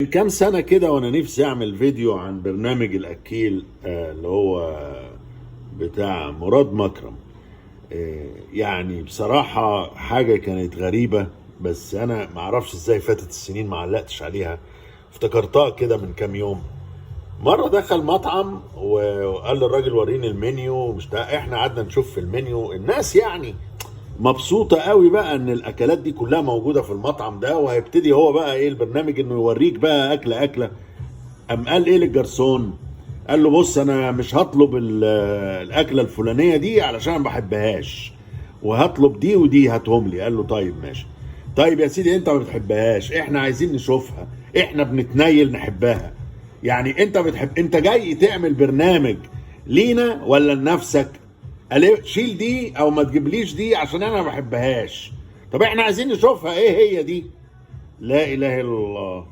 من كام سنة كده وأنا نفسي أعمل فيديو عن برنامج الأكيل اللي هو بتاع مراد مكرم. يعني بصراحة حاجة كانت غريبة، بس أنا معرفش إزاي فاتت السنين ما علقتش عليها. افتكرتها كده من كام يوم. مرة دخل مطعم وقال للراجل وريني المنيو، مش ده احنا قعدنا نشوف في المنيو، الناس يعني مبسوطة قوي بقى ان الاكلات دي كلها موجودة في المطعم ده، وهيبتدي هو بقى ايه البرنامج انه يوريك بقى اكلة اكلة. قام قال ايه للجرسون؟ قال له بص انا مش هطلب الاكلة الفلانية دي علشان ما بحبهاش، وهطلب دي ودي هاتهم لي. قال له طيب ماشي. طيب يا سيدي انت ما بتحبهاش، احنا عايزين نشوفها، احنا بنتنيل نحبها. يعني انت بتحب، انت جاي تعمل برنامج لينا ولا لنفسك؟ قال ايه شيل دي او ما تجيبليش دي عشان انا ما بحبهاش. طب احنا عايزين نشوفها ايه هي دي. لا اله الا الله.